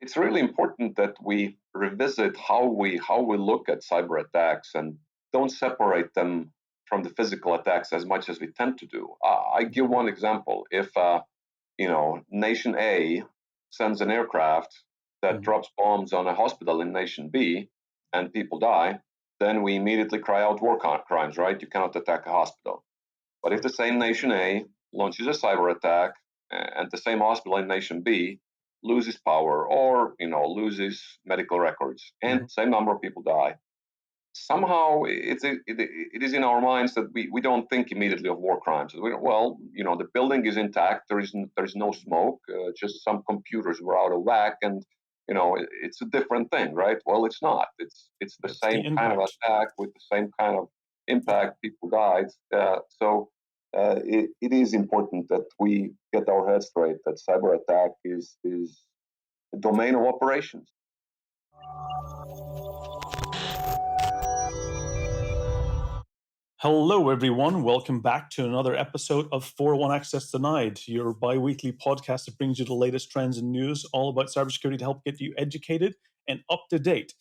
it's really important that we revisit how we look at cyber attacks and don't separate them from the physical attacks as much as we tend to do. I give one example. If nation A sends an aircraft that drops bombs on a hospital in nation B and people die, then we immediately cry out war crimes, right? You cannot attack a hospital. But if the same nation A launches a cyber attack and the same hospital in nation B loses power or loses medical records and same number of people die, somehow it is in our minds that we don't think immediately of war crimes. The building is intact. There is no smoke. Just some computers were out of whack, and it's a different thing, right? Well, it's not. It's the same kind of attack with the same kind of impact. People died. It is important that we get our heads straight that cyber attack is the domain of operations. Hello, everyone. Welcome back to another episode of 401 Access Denied, your bi-weekly podcast that brings you the latest trends and news all about cybersecurity to help get you educated and up to date.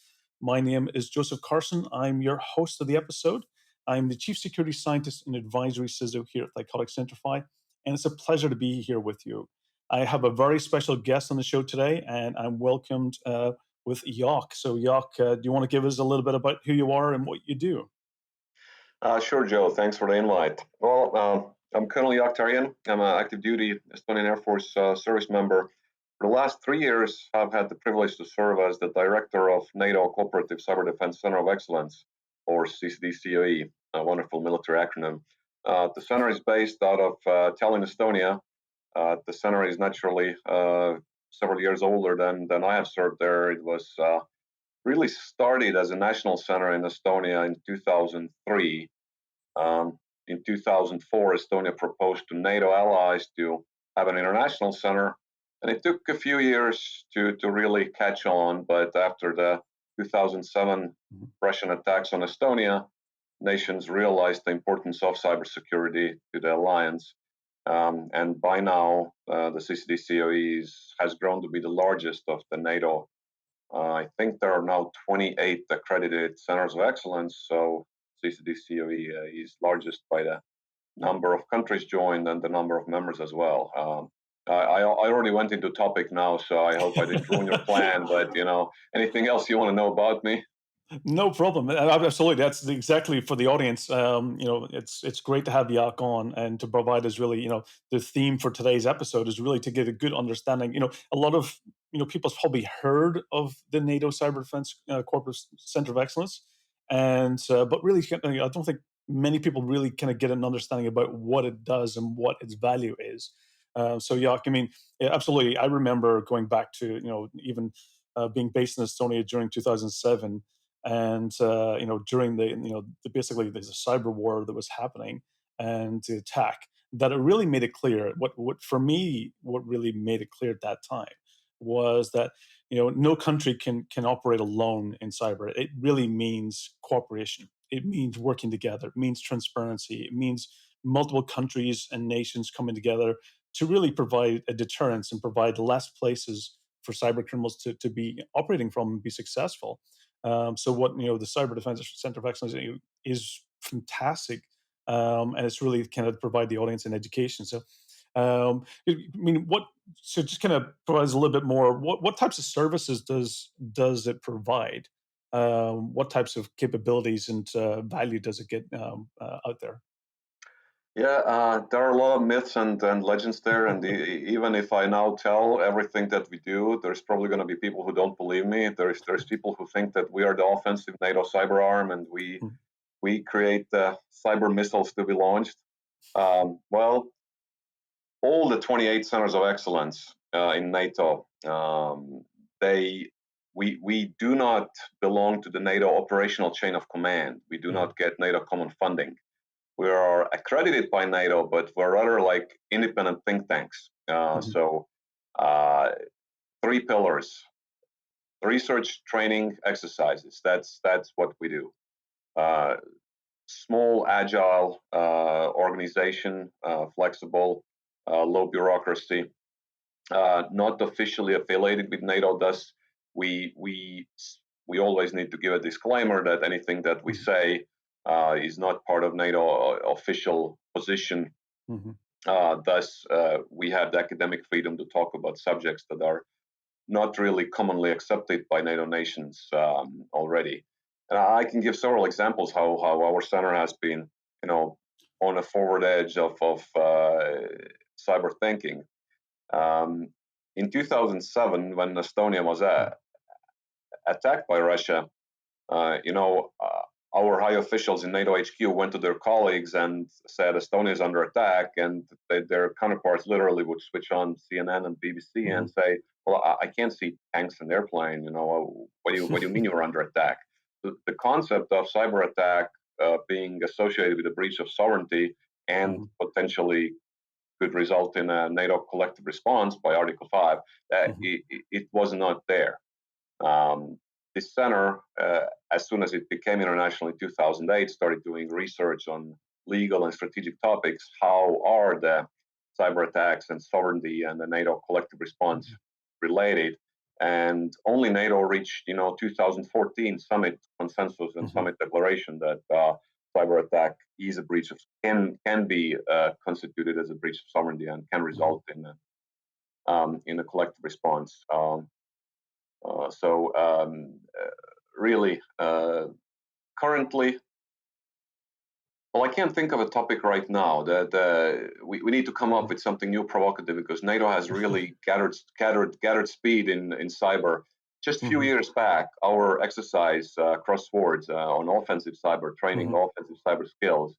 My name is Joseph Carson. I'm your host of the episode. I'm the Chief Security Scientist and Advisory CISO here at Thycotic Centrify, and it's a pleasure to be here with you. I have a very special guest on the show today, and I'm welcomed with Jaak. So, Jaak, do you want to give us a little bit about who you are and what you do? Sure, Joe. Thanks for the invite. Well, I'm Colonel Jaak Tarien. I'm an active duty Estonian Air Force service member. For the last 3 years, I've had the privilege to serve as the director of NATO Cooperative Cyber Defense Center of Excellence, or CCDCOE, a wonderful military acronym. The center is based out of Tallinn, Estonia. The center is naturally several years older than I have served there. It was really started as a national center in Estonia in 2003. In 2004, Estonia proposed to NATO allies to have an international center, and it took a few years to really catch on. But after the 2007 Russian attacks on Estonia, nations realized the importance of cybersecurity to the alliance. And by now, the CCDCOE has grown to be the largest of the NATO. I think there are now 28 accredited centers of excellence. So CCDCOE is largest by the number of countries joined and the number of members as well. I already went into topic now, so I hope I didn't ruin your plan. But anything else you want to know about me? No problem. Absolutely, that's exactly for the audience. It's great to have Jaak on and to provide us really, the theme for today's episode is really to get a good understanding. A lot of people's probably heard of the NATO Cyber Defense Corporate Center of Excellence, and but really, I don't think many people really kind of get an understanding about what it does and what its value is. So, Jaak, absolutely. I remember going back to even being based in Estonia during 2007. And during basically there's a cyber war that was happening and the attack, that it really made it clear what really made it clear at that time was that no country can operate alone in cyber. It really means cooperation. It means working together. It means transparency. It means multiple countries and nations coming together to really provide a deterrence and provide less places for cyber criminals to be operating from and be successful. So what the Cyber Defense Center of Excellence is fantastic, and it's really kind of provide the audience an education. So, So just kind of provides a little bit more. What types of services does it provide? What types of capabilities and value does it get out there? Yeah, there are a lot of myths and legends there, and even if I now tell everything that we do, there's probably going to be people who don't believe me. There's people who think that we are the offensive NATO cyber arm, and we create cyber missiles to be launched. Well, all the 28 centers of excellence in NATO, we do not belong to the NATO operational chain of command. We do not get NATO common funding. We are accredited by NATO, but we're rather like independent think tanks. So 3 pillars: research, training, exercises. That's what we do. Small, agile organization, flexible, low bureaucracy. not officially affiliated with NATO. Thus, we we we always need to give a disclaimer that anything that we say is not part of NATO official position. Mhm. Thus, we have the academic freedom to talk about subjects that are not really commonly accepted by NATO nations already. And I can give several examples how our center has been, on a forward edge of cyber thinking. Um, in 2007, when Estonia was attacked by Russia, our high officials in NATO HQ went to their colleagues and said Estonia is under attack, and their counterparts literally would switch on CNN and BBC and say, "Well, I can't see tanks in airplane. What do you mean you're under attack?" The concept of cyber attack being associated with a breach of sovereignty and potentially could result in a NATO collective response by Article 5, it was not there. This center, as soon as it became international in 2008, started doing research on legal and strategic topics. How are the cyber attacks and sovereignty and the NATO collective response related? And only NATO reached, 2014 summit consensus and summit declaration that cyber attack is a breach of can be constituted as a breach of sovereignty and can result in a collective response. Really, currently, well, I can't think of a topic right now. We need to come up with something new, provocative, because NATO has really gathered speed in cyber. Just a few years back, our exercise crosswords on offensive cyber training, offensive cyber skills.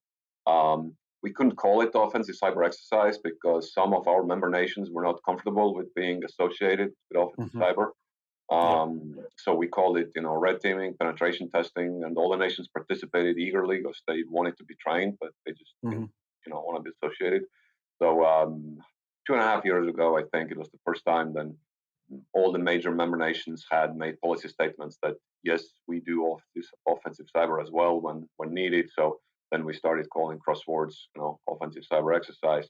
We couldn't call it offensive cyber exercise because some of our member nations were not comfortable with being associated with offensive cyber. So we called it, red teaming, penetration testing, and all the nations participated eagerly because they wanted to be trained, but they just didn't, want to be associated. So 2.5 years ago, I think it was the first time then all the major member nations had made policy statements that yes, we do offensive cyber as well when needed. So then we started calling crosswords, offensive cyber exercise,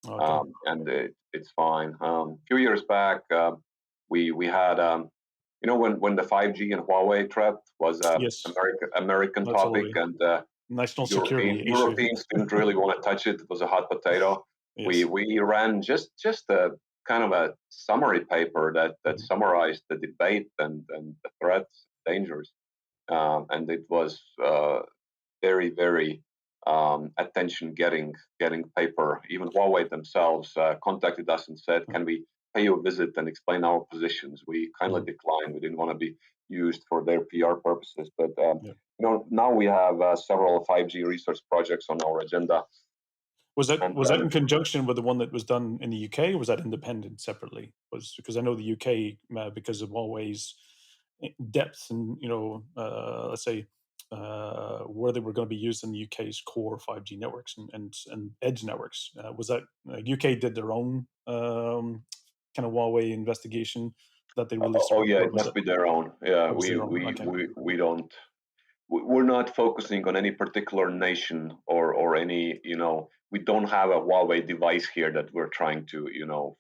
and it's fine. A few years back, we had. When the 5G and Huawei threat was an American topic, and national security Europeans didn't really want to touch it. It was a hot potato. We ran just a kind of a summary paper that summarized the debate and the threats, dangers, and it was very, very attention-getting paper. Even Huawei themselves contacted us and said, "Can we pay you a visit and explain our positions?" We kindly declined. We didn't want to be used for their PR purposes. But now we have several 5G research projects on our agenda. Was that in conjunction with the one that was done in the UK, or was that independent separately? Because I know the UK, because of Huawei's depth and let's say where they were going to be used in the UK's core 5G networks and edge networks. Was that UK did their own kind of Huawei investigation that they released? It must be their own. Yeah, we don't. We're not focusing on any particular nation or any, we don't have a Huawei device here that we're trying to,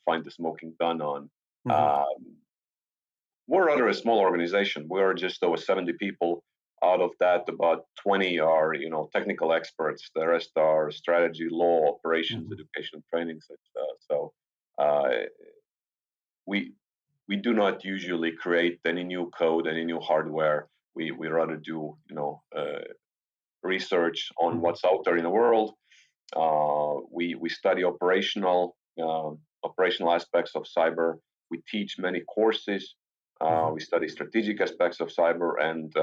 find the smoking gun on. We're rather a small organization. We are just over 70 people. Out of that, about 20 are, technical experts. The rest are strategy, law, operations, education, training. So we do not usually create any new code, any new hardware. We rather do, research on what's out there in the world. We study operational aspects of cyber. We teach many courses. We study strategic aspects of cyber, and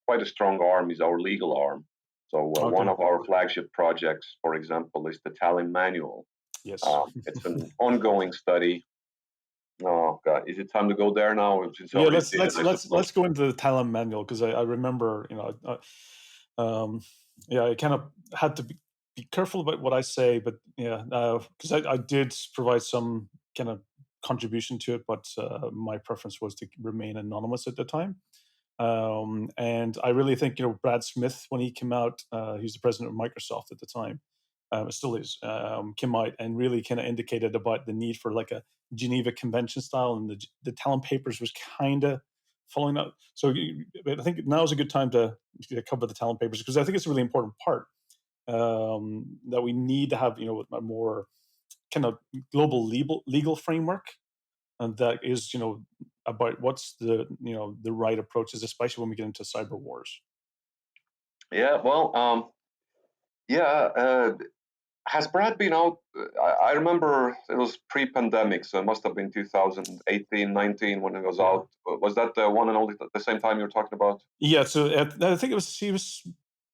quite a strong arm is our legal arm. So one of our flagship projects, for example, is the Tallinn Manual. Yes, it's an ongoing study. Oh God, is it time to go there now? Let's go into the Tallinn Manual, because I remember, I kind of had to be careful about what I say, but because I did provide some kind of contribution to it, but my preference was to remain anonymous at the time. And I really think, Brad Smith, when he came out, he was the president of Microsoft at the time. it still is, came out and really kind of indicated about the need for like a Geneva Convention style, and the Tallinn Papers was kind of following that. So I think now is a good time to cover the Tallinn Papers, because I think it's a really important part, that we need to have, a more kind of global legal framework, and that is, about what's the right approaches, especially when we get into cyber wars. Yeah, well, yeah. Has Brad been out? I remember it was pre-pandemic, so it must have been 2018, 19 when it was out. Was that the one and only the same time you were talking about? Yeah, so I think he was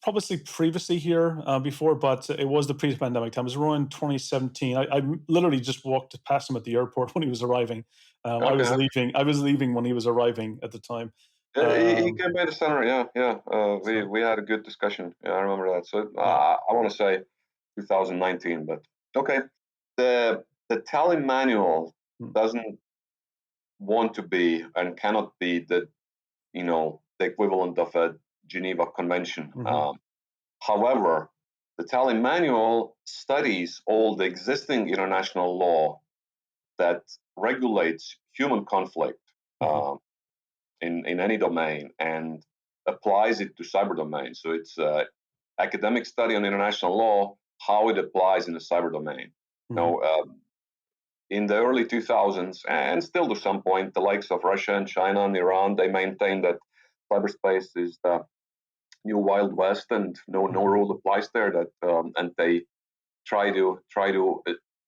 probably previously here before, but it was the pre-pandemic time. It was around 2017. I literally just walked past him at the airport when he was arriving. I was Okay. leaving. I was leaving when he was arriving at the time. Yeah, he came by the center. Yeah, yeah. So, We had a good discussion. Yeah, I remember that. So yeah. I want to say 2019, but okay. The Tallinn Manual Mm. doesn't want to be and cannot be the equivalent of a Geneva Convention. Mhm. However, the Tallinn Manual studies all the existing international law that regulates human conflict Mhm. in any domain and applies it to cyber domain. So it's academic study on international law, how it applies in the cyber domain. Now, Mhm. in the early 2000s, and still to some point, the likes of Russia and China and Iran, they maintain that cyberspace is the new Wild West, and no Mhm. rule applies there. That and they try to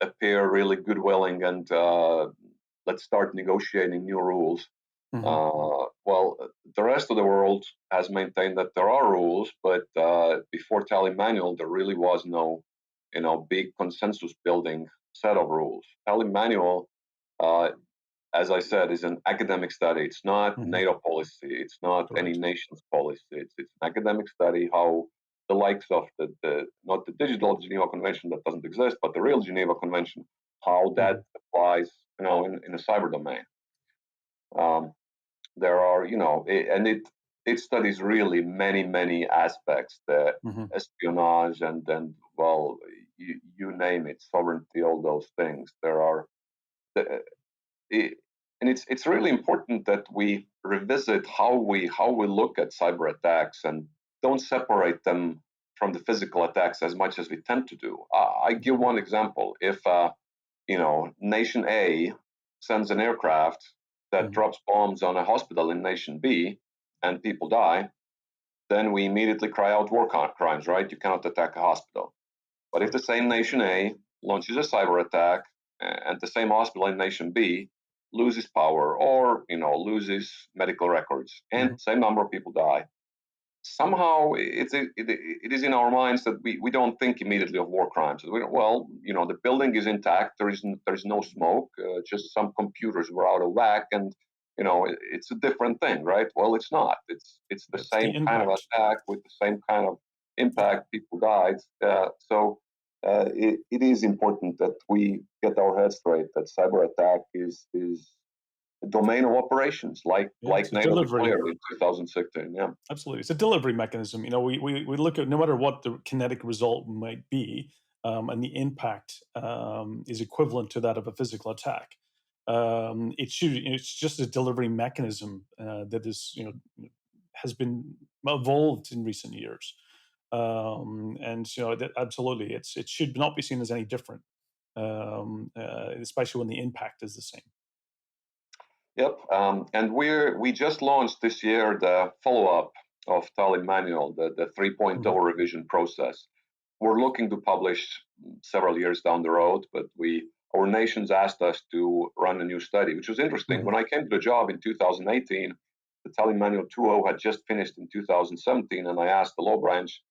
appear really good willing and let's start negotiating new rules. Mhm. Well, the rest of the world has maintained that there are rules, but before Tallinn Manual, there really was no, big consensus building set of rules. Tallinn Manual, uh, as I said, is an academic study. It's not Mhm. NATO policy. It's not any Correct. nation's policy. It's an academic study how the likes of the not the digital Geneva Convention that doesn't exist, but the real Geneva Convention, how that Mhm. applies, in a cyber domain. Um, there are, and it studies really many aspects, the Mhm. espionage and then, well, you name it, sovereignty, all those things. There are the, it, and it's really important that we revisit how we look at cyber attacks and don't separate them from the physical attacks as much as we tend to do. I give one example. If nation A sends an aircraft that Mhm. drops bombs on a hospital in nation B and people die, then we immediately cry out war crimes, right? You cannot attack a hospital. But if the Correct. same nation A launches a cyber attack and the same hospital in nation B loses power or loses medical records and Mhm. same number of people die, somehow it is in our minds that we don't think immediately of war crimes. Well, the building is intact. There is no smoke. Just some computers were out of whack, and it's a different thing, right? Well, it's not. It's the It's the same kind of impact. attack with the same kind of Yeah. impact. People died. It is important that we get our heads straight. That cyber attack is a domain of operations, like Yeah. It's like a NATO delivery. declared in 2016. Yeah. Absolutely. It's a delivery mechanism. We look at, no matter what the kinetic result might be, and the impact is equivalent to that of a physical attack. It's just a delivery mechanism that is, has been evolved in recent years. And absolutely, it should not be seen as any different, especially when the impact is the same. Yep. And we just launched this year the follow-up of Tallinn Manual, the 3.0 Mhm. revision process. We're looking to publish several years down the road, but our nations asked us to run a new study, which was interesting. Mhm. When I came to the job in 2018, the Tallinn Manual 2.0 had just finished in 2017, and I asked the law branch,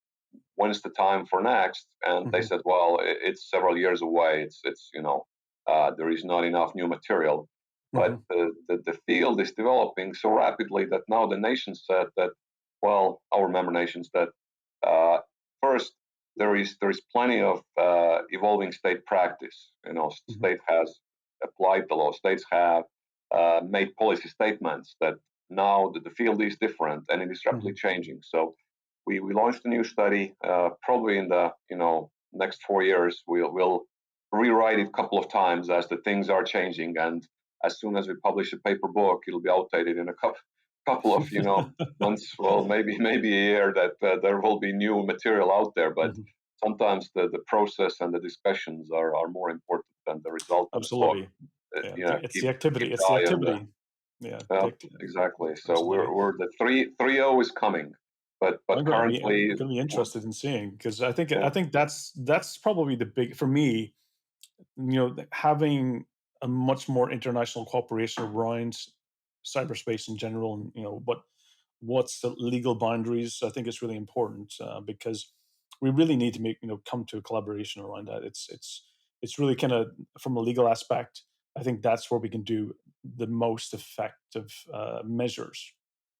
when's the time for next? And they Mhm. said, well, it's several years away. There is not enough new material. But Mhm. the field is developing so rapidly that now the nations said that, well, our member nations, that first there is plenty of evolving state practice. Mhm. State has applied the law. States have made policy statements that now the field is different and it is rapidly Mhm. changing. So we launched a new study, probably in the next 4 years, we'll rewrite it a couple of times as the things are changing. And as soon as we publish a paper book, it'll be outdated in a couple of months. Well, maybe a year that there will be new material out there. But sometimes the process and the discussions are more important than the result of the book. Absolutely. It's the activity. It's the activity. Exactly. So we're the 3.0 is coming, but currently I'm going to be interested in seeing, because I think that's probably the big, for me, having a much more international cooperation around cyberspace in general, and what's the legal boundaries. I think it's really important, because we really need to come to a collaboration around that. It's really kind of, from a legal aspect, I think that's where we can do the most effective measures.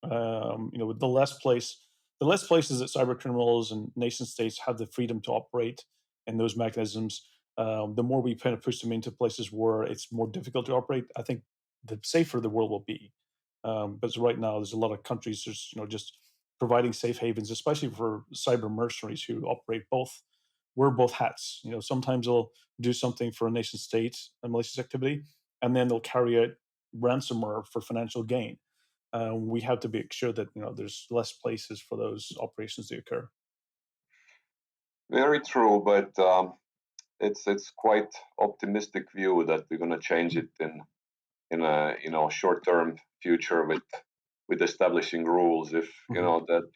With the less places that cyber criminals and nation states have the freedom to operate in those mechanisms, the more we kind of push them into places where it's more difficult to operate, I think the safer the world will be. But right now, there's a lot of countries just providing safe havens, especially for cyber mercenaries who operate wear both hats. Sometimes they'll do something for a nation state, a malicious activity, and then they'll carry out ransomware for financial gain. We have to be sure that there's less places for those operations to occur. Very true, but it's quite optimistic view that we're going to change it in a short-term future with establishing rules. If that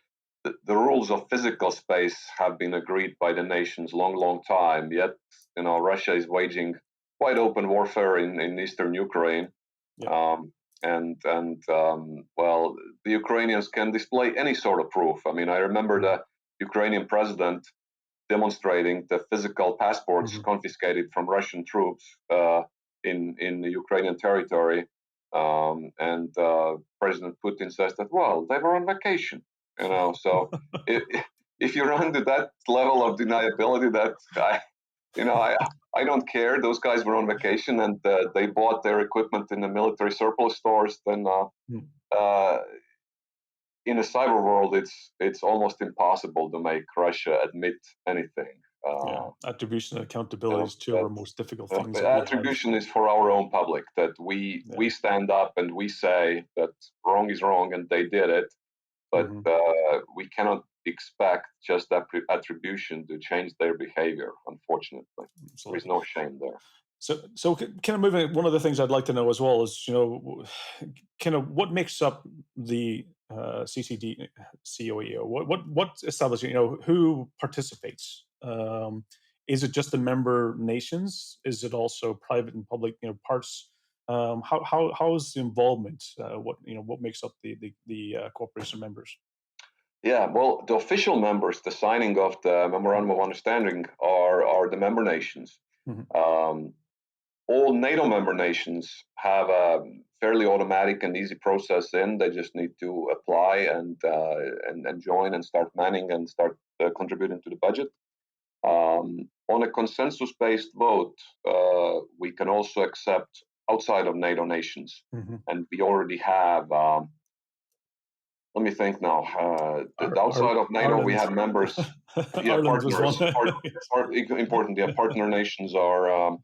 the rules of physical space have been agreed by the nations long time, yet Russia is waging quite open warfare in eastern Ukraine. Well, the Ukrainians can display any sort of proof. I mean, I remember the Ukrainian president demonstrating the physical passports confiscated from Russian troops in the Ukrainian territory, and President Putin says that, well, they were on vacation. So if you run to that level of deniability, that I don't care. Those guys were on vacation and they bought their equipment in the military surplus stores. Then in a cyber world, it's almost impossible to make Russia admit anything. Attribution and accountability is two of our most difficult things. Attribution is for our own public, that we stand up and we say that wrong is wrong and they did it, but we cannot expect just that attribution to change their behavior. Unfortunately, there is no shame there. So kind of moving. One of the things I'd like to know as well is, kind of what makes up the CCDCOE? What establishes? Who participates? Is it just the member nations? Is it also private and public parts? How is the involvement? What makes up the cooperation members? Yeah, well, the official members, the signing of the memorandum of understanding, are the member nations. All NATO member nations have a fairly automatic and easy process in. They just need to apply and join and start manning and start contributing to the budget. On a consensus-based vote, we can also accept outside of NATO nations, and we already have. Let me think now. Outside of NATO, Ireland. we have members. Partners. Important. Partner nations are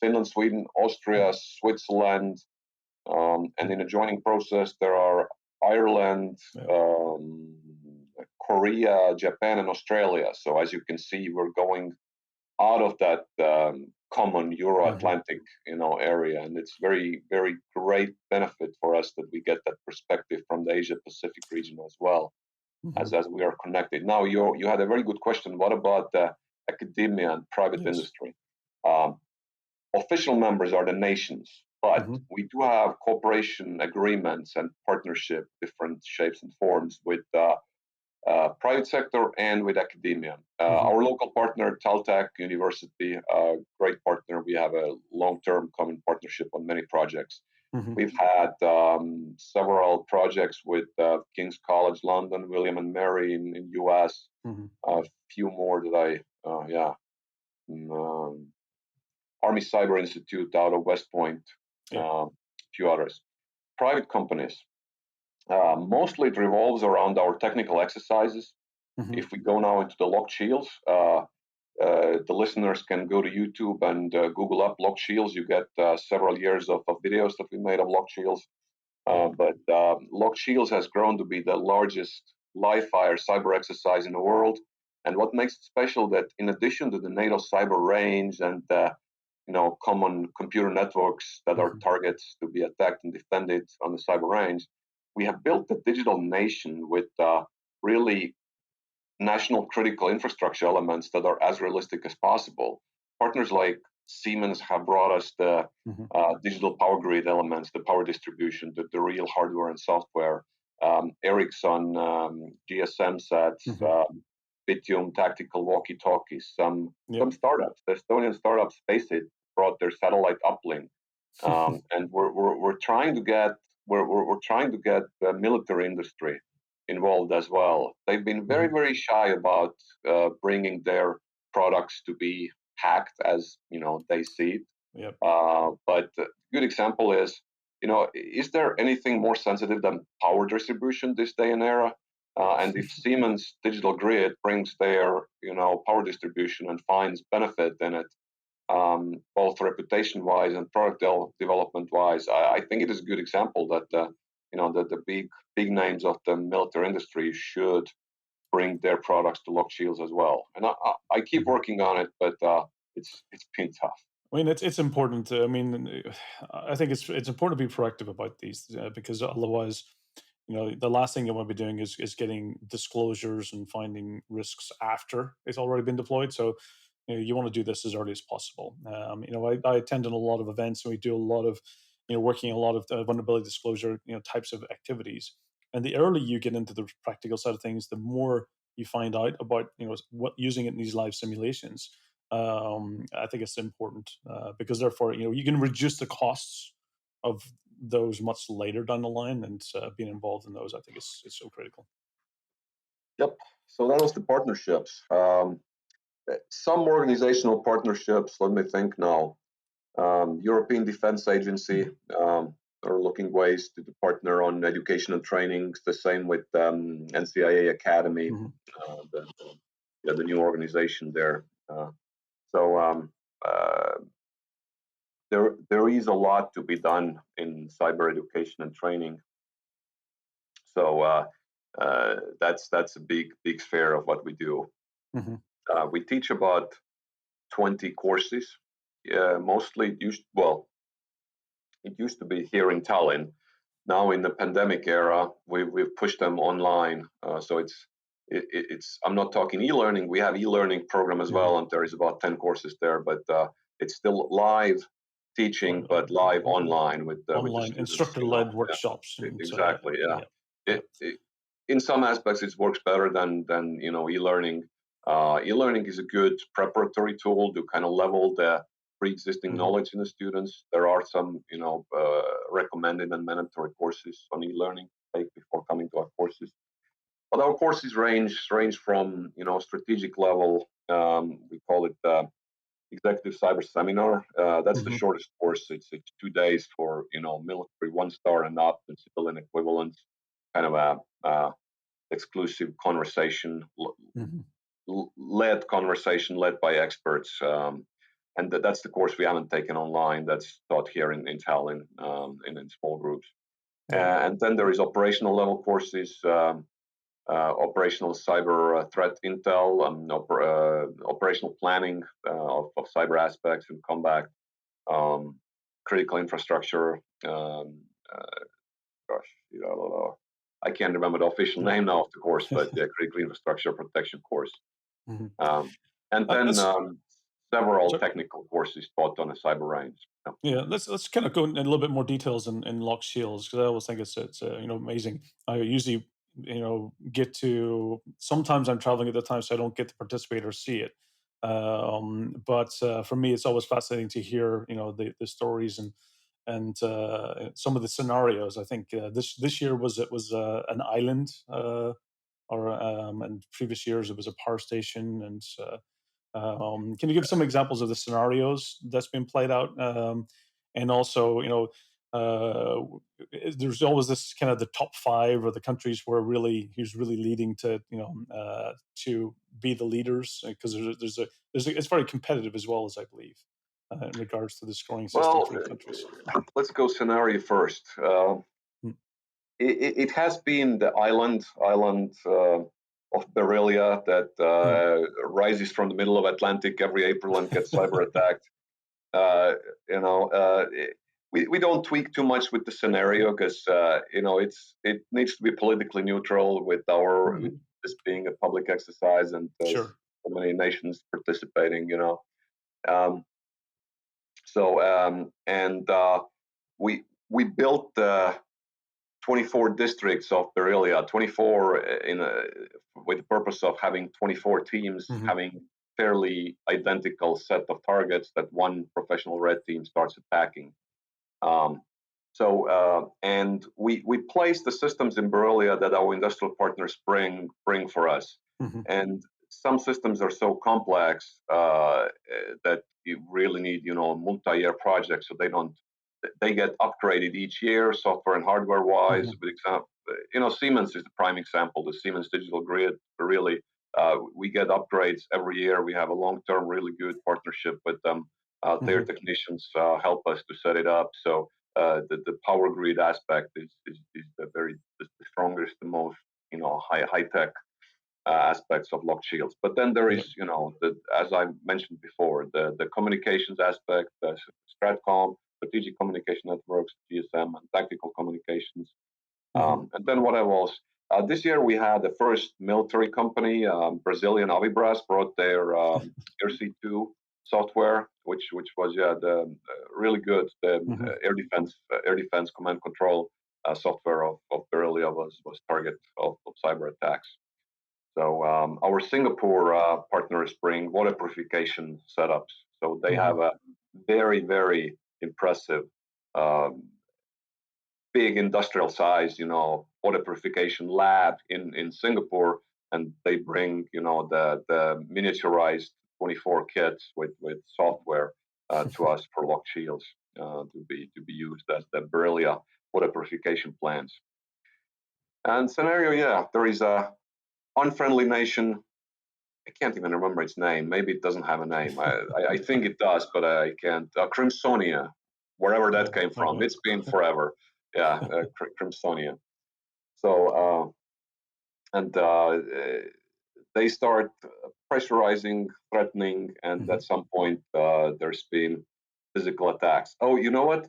Finland, Sweden, Austria, Switzerland, and in the joining process there are Ireland, Korea, Japan, and Australia. So as you can see, we're going out of that common Euro-Atlantic area, and it's very, very great benefit for us that we get that perspective from the Asia-Pacific region as well, as we are connected. Now, you had a very good question. What about academia and private industry? Official members are the nations, but we do have cooperation agreements and partnership, different shapes and forms, with private sector and with academia. Our local partner, Taltech University, great partner. We have a long-term common partnership on many projects. We've had several projects with King's College London, William and Mary in US, a few more that Army Cyber Institute out of West Point, a few others. Private companies. Mostly it revolves around our technical exercises. Hmm. If we go now into the locked shields, the listeners can go to YouTube and Google up locked shields. You get several years of videos that we made of locked shields. Yeah. But Locked Shields has grown to be the largest live fire cyber exercise in the world. And what makes it special that in addition to the NATO cyber range and common computer networks that are Hmm. targets to be attacked and defended on the cyber range, we have built a digital nation with really national critical infrastructure elements that are as realistic as possible. Partners like Siemens have brought us the Hmm. digital power grid elements, the power distribution, the real hardware and software. Ericsson, GSM sets, Hmm. Bitium tactical walkie-talkies. Yep. Some startups, the Estonian startup Spaceit, brought their satellite uplink, and we're trying to get we're trying to get the military industry involved as well. They've been very, Hmm. very shy about bringing their products to be hacked as they see it. Yep. But a good example is, is there anything more sensitive than power distribution this day and era? And if Siemens Digital Grid brings their, power distribution and finds benefit in it, both reputation-wise and product development-wise, I think it is a good example that that the big names of the military industry should bring their products to lock shields as well. And I keep Hmm. working on it, but it's been tough. I mean, it's important. I mean, I think it's important to be proactive about these because otherwise, the last thing you want to be doing is getting disclosures and finding risks after it's already been deployed. So, you want to do this as early as possible. I attend a lot of events and we do a lot of, working a lot of vulnerability disclosure, types of activities. And the earlier you get into the practical side of things, the more you find out about, what using it in these live simulations. I think it's important because therefore, you can reduce the costs of those much later down the line, and being involved in those, I think is so critical. Yep. So that was the partnerships. Some organizational partnerships. Let me think now. European Defence Agency are looking ways to partner on education and trainings. The same with NCIA Academy, Hmm. the new organization there. So uh, there is a lot to be done in cyber education and training. So that's a big sphere of what we do. Hmm. We teach about 20 courses. Mostly it used to be here in Tallinn. Now in the pandemic era, we've pushed them online. So it's I'm not talking e-learning. We have e-learning program as Hmm. well, and there is about 10 courses there. But it's still live teaching, Or, but live online with the online students. instructor-led workshops, and Exactly. Yeah. yeah, yeah. It in some aspects it works better than e-learning. E-learning is a good preparatory tool to kind of level the pre-existing Hmm. knowledge in the students. There are some recommended and mandatory courses on e-learning to take before coming to our courses. But our courses range from strategic level. We call it executive cyber seminar. That's the Hmm. shortest course. It's 2 days for military 1 star and up and civilian equivalents. Kind of a exclusive conversation, Hmm. led conversation led by experts. And that's the course we haven't taken online. That's taught here in Tallinn in small groups. Yeah. And then there is operational level courses, operational cyber threat intel, operational planning of cyber aspects and combat, critical infrastructure. Gosh, I can't remember the official Yeah. name now of the course, but the critical infrastructure protection course. Hmm. And then Let's several sorry. technical courses taught on a cyber range. Yeah, let's kind of go in a little bit more details in lock shields because I always think it's amazing. I usually get to sometimes I'm traveling at the time, so I don't get to participate or see it. But for me, it's always fascinating to hear the stories and some of the scenarios. I think this year was an island, and previous years it was a power station and. Can you give some examples of the scenarios that's been played out? And also, there's always this kind of the top 5 or the countries where he's really leading to to be the leaders, because it's very competitive as well, as I believe, in regards to the scoring system Well, for countries. let's go scenario first. Hmm. It has been the island of Berelia that rises from the middle of Atlantic every April and gets cyber attacked. You know, we don't tweak too much with the scenario because you know it needs to be politically neutral with with this being a public exercise and Sure. so many nations participating. You know, and we built 24 districts of Berelia, 24 with the purpose of having 24 teams having fairly identical set of targets that one professional red team starts attacking. And we place the systems in Berelia that our industrial partners bring for us. And some systems are so complex that you really need, you know, multi-year projects, so they get upgraded each year, software and hardware wise. For example, you know, Siemens is the prime example. The Siemens Digital Grid, really, we get upgrades every year. We have a long-term, really good partnership with them. Their technicians help us to set it up. So the power grid aspect is the strongest, the most, you know, high tech aspects of locked shields. But then there is, you know, as I mentioned before, the communications aspect, the Stratcom, strategic communication networks, GSM, and tactical communications. And then what else? This year we had the first military company, Brazilian Avibras, brought their RC2 software, which was the really good. The air defense command control software of Berelia was target of cyber attacks. So our Singapore partners bring water purification setups. So they have a very impressive, big industrial size, you know, water purification lab in Singapore, and they bring, you know, the miniaturized 24 kits with software to us for locked shields to be used as the Berelia water purification plants. And scenario, there is a unfriendly nation. I can't even remember its name. Maybe it doesn't have a name. I think it does, but I can't. Crimsonia, wherever that came from. It's been forever. Yeah, Crimsonia. So, they start pressurizing, threatening, and at some point there's been physical attacks. Oh, you know what?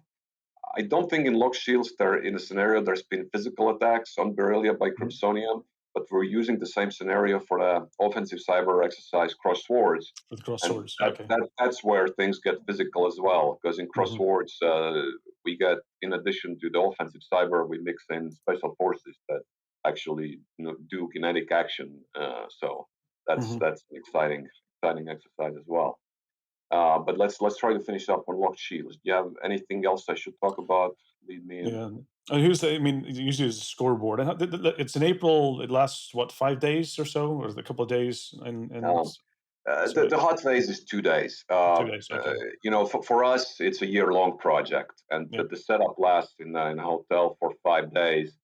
I don't think in locked shields in a scenario there's been physical attacks on Berelia by Crimsonia, but we're using the same scenario for the offensive cyber exercise Cross Swords. With Cross Swords, that's where things get physical as well, because in Cross Swords we get, in addition to the offensive cyber, we mix in special forces that actually, you know, do kinetic action. So that's an exciting exercise as well. But let's try to finish up on locked shields. Do you have anything else I should talk about? Lead me in. Yeah. I mean, usually there's a scoreboard, and it's in April. It lasts what, 5 days or so, or a couple of days? The hot phase is 2 days. 2 days. Okay. You know, for us, it's a year-long project, and the setup lasts in a hotel for 5 days.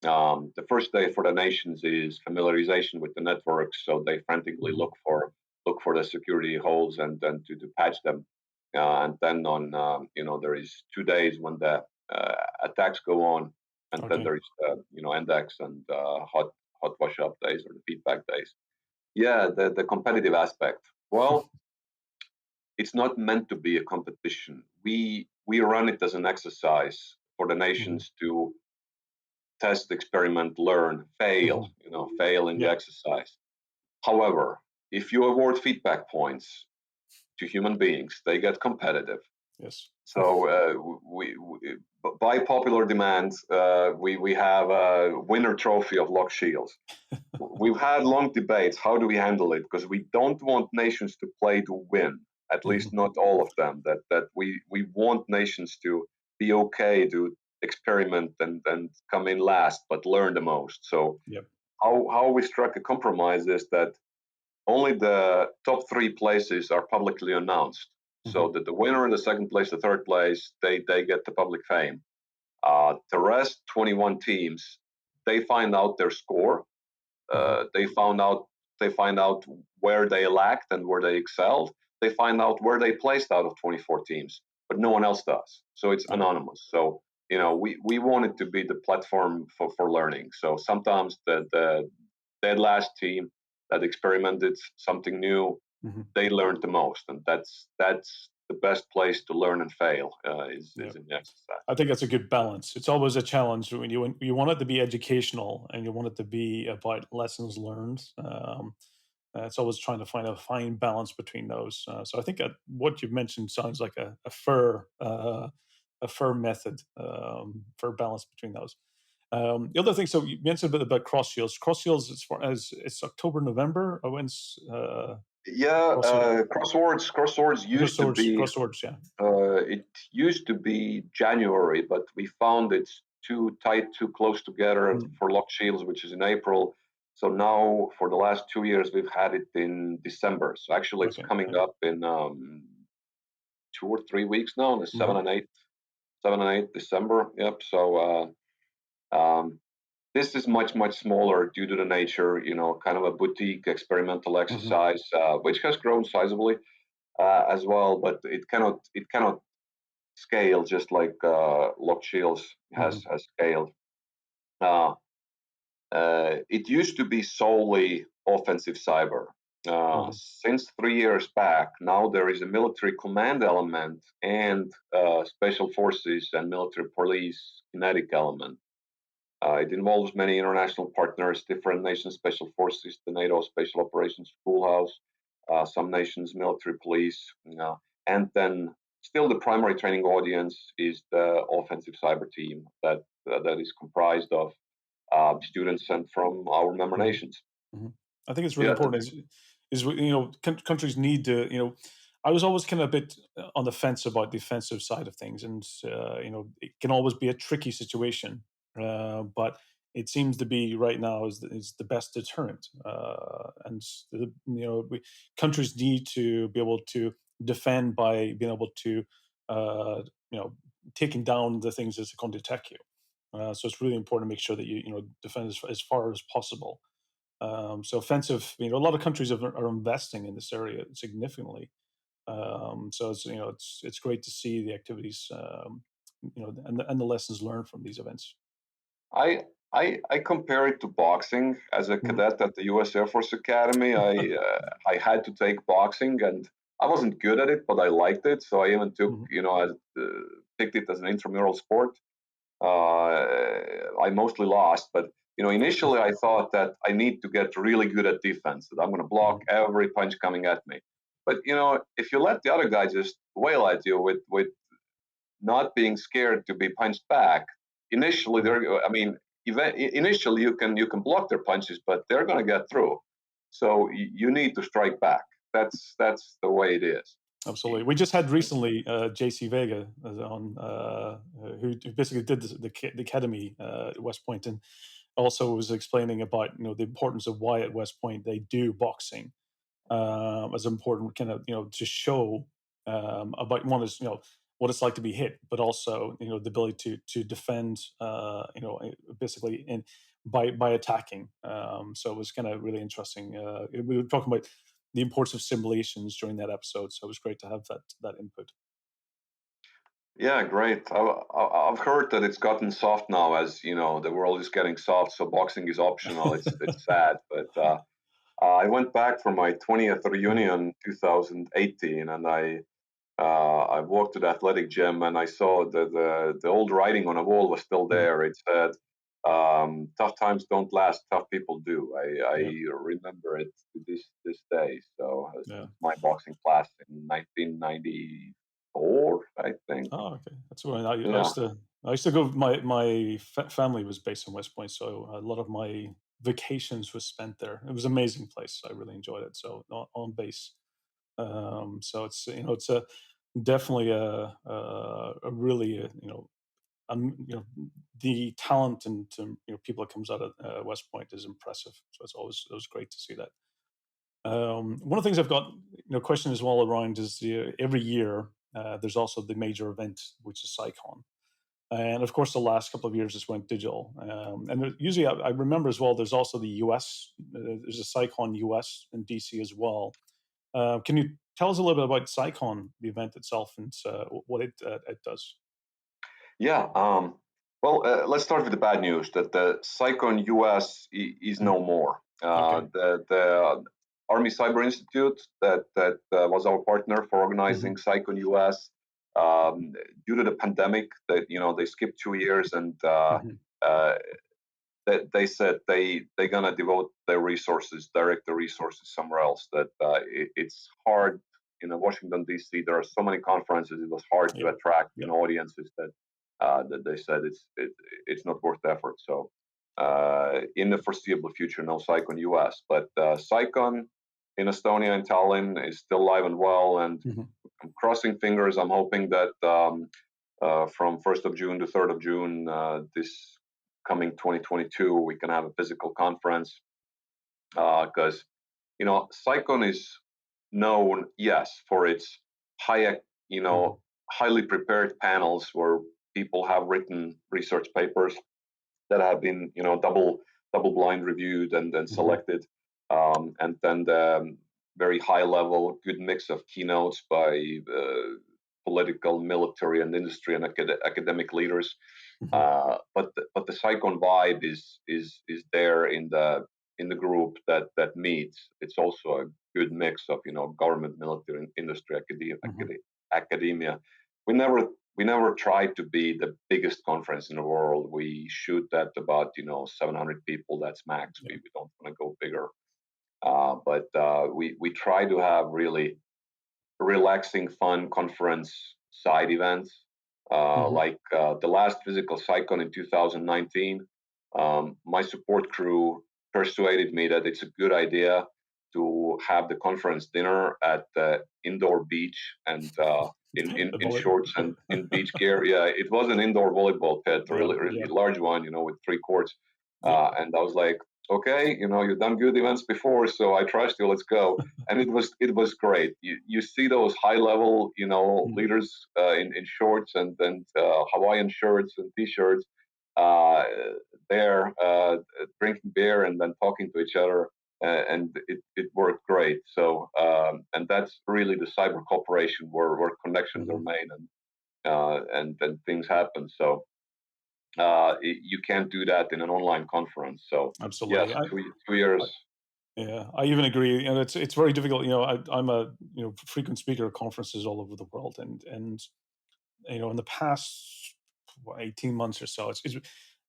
The first day for the nations is familiarization with the networks, so they frantically look for the security holes and then to patch them. And then on, you know, there is 2 days when the attacks go on, and then there is you know, index and hot wash up days or the feedback days. Yeah, the competitive aspect. Well, it's not meant to be a competition. We run it as an exercise for the nations to test, experiment, learn, fail. You know, fail in the exercise. However, if you award feedback points to human beings, they get competitive. Yes. So we by popular demand, we have a winner trophy of locked shields. We've had long debates. How do we handle it? Because we don't want nations to play to win. At least not all of them. That we want nations to be okay to experiment and come in last, but learn the most. So how we struck a compromise is that only the top 3 places are publicly announced. So that the winner in the second place, the third place, they get the public fame. The rest 21 teams, they find out their score. They find out where they lacked and where they excelled. They find out where they placed out of 24 teams, but no one else does. So it's anonymous. So we want it to be the platform for learning. So sometimes the dead last team that experimented something new, they learned the most, and that's the best place to learn and fail is in the exercise. I think that's a good balance. It's always a challenge when you want it to be educational and you want it to be about lessons learned. It's always trying to find a fine balance between those. So I think what you've mentioned sounds like a fair method for balance between those. The other thing, so you mentioned a bit about cross shields. Cross shields, as far as it's October, November, or when's crosswords used to be crosswords, yeah. It used to be January, but we found it's too tight, too close together for lock shields, which is in April. So now, for the last 2 years, we've had it in December. So actually, it's coming up in 2 or 3 weeks now, the 7 and 8 December. Yep. So this is much smaller due to the nature, kind of a boutique experimental exercise, which has grown sizably as well, but it cannot scale just like lock shields has scaled. It used to be solely offensive cyber. Since 3 years back, now there is a military command element and special forces and military police kinetic element. It involves many international partners, different nations' special forces, the NATO Special Operations Schoolhouse, some nations' military police, and then still the primary training audience is the offensive cyber team that is comprised of students sent from our member nations. I think it's really important. Countries need to. I was always kind of a bit on the fence about the defensive side of things, and it can always be a tricky situation. But it seems to be right now is the best deterrent, and countries need to be able to defend by being able to taking down the things that's going to attack you. So it's really important to make sure that you defend as far as possible. So offensive, a lot of countries are investing in this area significantly. So it's great to see the activities, and the lessons learned from these events. I compare it to boxing. As a cadet at the U.S. Air Force Academy, I had to take boxing, and I wasn't good at it, but I liked it. So I even took, I picked it as an intramural sport. I mostly lost, but initially I thought that I need to get really good at defense, that I'm going to block every punch coming at me. But if you let the other guy just wail at you with not being scared to be punched back, initially initially you can block their punches, but they're going to get through. So you need to strike back. That's the way it is. Absolutely. We just had recently JC Vega on, who basically did the academy at West Point, and also was explaining about the importance of why at West Point they do boxing as important, kind of to show about one is what it's like to be hit, but also the ability to defend basically by attacking. So it was kind of really interesting. We were talking about the importance of simulations during that episode, so it was great to have that input. Yeah, great. I've heard that it's gotten soft now, as the world is getting soft, so boxing is optional. It's sad, but I went back for my 20th reunion 2018, and I walked to the athletic gym, and I saw the old writing on a wall was still there. It said, "Tough times don't last, tough people do." I remember it to this day. So my boxing class in 1994, I think. Oh, okay, that's right. I used to go. My family was based in West Point, so a lot of my vacations was spent there. It was an amazing place. I really enjoyed it. So on base. So it's a definitely a really the talent and people that comes out of West Point is impressive. So it was great to see that. One of the things I've got question as well around is every year there's also the major event, which is CyCon. And of course, the last couple of years just went digital. And usually, I remember as well. There's also the U.S. There's a CyCon US in DC as well. Can you tell us a little bit about CyCon, the event itself, and what it does? Yeah. Let's start with the bad news that the CyCon US is no more. Okay. The Army Cyber Institute that was our partner for organizing Hmm. CyCon US, due to the pandemic, that they skipped 2 years, and Hmm. uh, they said they're gonna devote their resources, direct the resources somewhere else. That it's hard. Washington D.C. There are so many conferences. It was hard to Yeah. attract Yeah. audiences that they said it's not worth the effort. So in the foreseeable future, no CyCon US, but CyCon in Estonia and Tallinn is still alive and well. And Hmm. I'm crossing fingers. I'm hoping that from 1st of June to 3rd of June, this coming 2022, we can have a physical conference, because CyCon is known, yes, for its high, Hmm. highly prepared panels where people have written research papers that have been, double blind reviewed and then Hmm. selected, and then the very high level, good mix of keynotes by political, military, and industry and academic leaders. Hmm. But the CyCon vibe is there in the group that meets. It's also a good mix of government, military, industry, Hmm. academia. We never tried to be the biggest conference in the world. We shoot at about 700 people. That's max. Yeah. We don't want to go bigger. But we try to have really relaxing, fun conference side events. Hmm. Like the last physical CyCon in 2019, my support crew persuaded me that it's a good idea to have the conference dinner at the indoor beach, and The in bullet. shorts and in beach gear. Yeah, it was an indoor volleyball pit, a Yeah. really, really Yeah. large one, with 3 courts. Yeah. And I was like, okay, you've done good events before, so I trust you. Let's go. And it was great. You see those high level Mhm. leaders in shorts and Hawaiian shirts and t-shirts, uh, there drinking beer and then talking to each other, and it worked great. So and that's really the cyber cooperation where connections are Mhm. made, and then things happen. So you can't do that in an online conference. So yes, Absolutely. 2 years. I yeah, I even agree. And it's very difficult. I'm a frequent speaker at conferences all over the world, and in the past 18 months or so, it's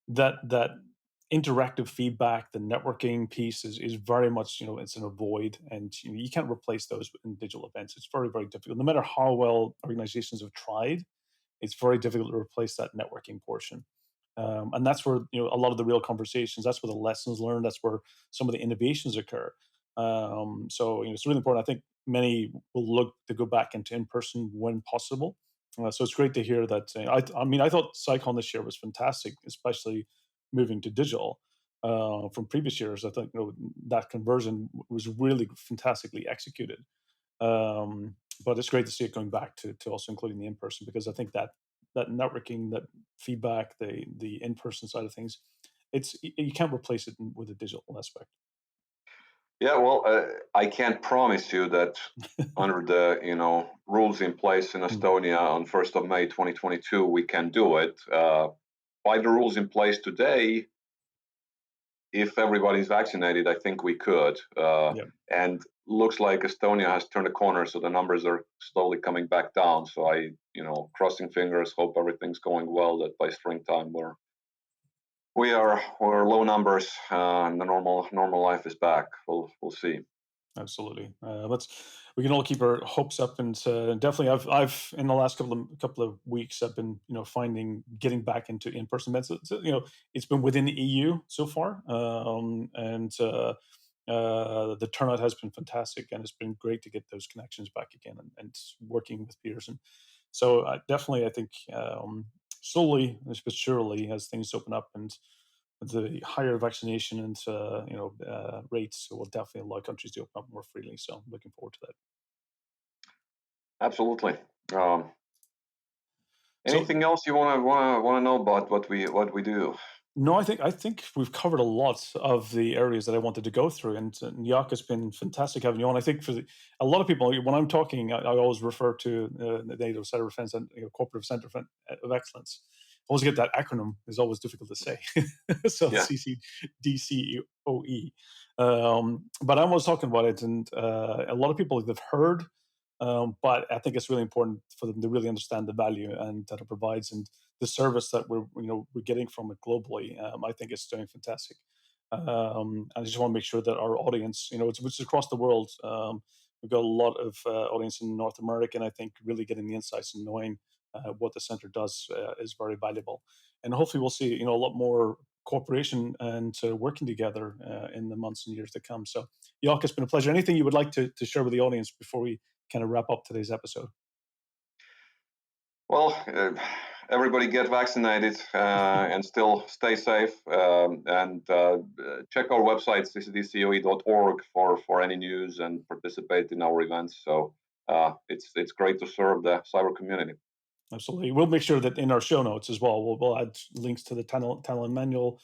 that interactive feedback, the networking piece is very much it's an avoid, and you can't replace those in digital events. It's very very difficult. No matter how well organizations have tried, it's very difficult to replace that networking portion. And that's where a lot of the real conversations. That's where the lessons learned. That's where some of the innovations occur. So it's really important. I think many will look to go back into in person when possible. So it's great to hear that. I mean, I thought CyCon this year was fantastic, especially moving to digital. From previous years, I think that conversion was really fantastically executed. But it's great to see it going back to also including the in person, because I think that networking, that feedback, the in person side of things, you can't replace it with a digital aspect. Yeah, well, I can't promise you that under the rules in place in Mm. Estonia on 1st of May 2022 we can do it. By the rules in place today, if everybody's vaccinated, I think we could. Yeah, And looks like Estonia has turned a corner, so the numbers are slowly coming back down. So crossing fingers, hope everything's going well. That by springtime we're low numbers, and the normal life is back. We'll see. absolutely. We can all keep our hopes up, and definitely, I've in the last couple of weeks, I've been finding getting back into in person events. It's been within the EU so far, and the turnout has been fantastic, and it's been great to get those connections back again, and working with peers. And so, definitely, I think slowly but surely, as things open up and the higher vaccination and rates will definitely allow countries to open up more freely. So, I'm looking forward to that. Absolutely. Um, So Anything else you want to know about what we do? no, I think we've covered a lot of the areas that I wanted to go through, and Jaak, has been fantastic having you on. I think a lot of people, when I'm talking, I always refer to the NATO Cyber Defense and Cooperative Center of Excellence. I always get that acronym; is always difficult to say. So Yeah. CCDCOE. But I'm always talking about it, and a lot of people have heard, but I think it's really important for them to really understand the value and that it provides, and the service that we're getting from it globally. I think it's doing fantastic. I just want to make sure that our audience, it's across the world. We've got a lot of audience in North America, and I think really getting the insights and knowing what the center does is very valuable. And hopefully, we'll see a lot more cooperation and working together in the months and years to come. So, Jaak, it's been a pleasure. Anything you would like to share with the audience before we kind of wrap up today's episode? Well, everybody get vaccinated and still stay safe. And check our website, ccdcoe.org, for any news and participate in our events. So it's great to serve the cyber community. Absolutely. We'll make sure that in our show notes as well, we'll add links to the Tallinn Manual.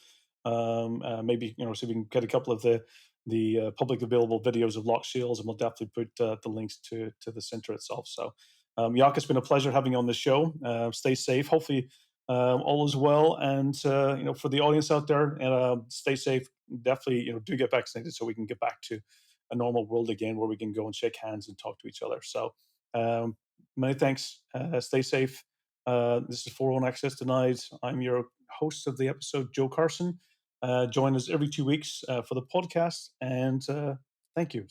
Maybe so we can get a couple of the public available videos of lock shields, and we'll definitely put the links to the center itself. So, Jaak, it's been a pleasure having you on the show. Stay safe. Hopefully, all is well. And for the audience out there, stay safe. Definitely, do get vaccinated so we can get back to a normal world again, where we can go and shake hands and talk to each other. So. Many thanks. Stay safe. This is 401 Access Denied. I'm your host of the episode, Joe Carson. Join us every 2 weeks for the podcast. And thank you.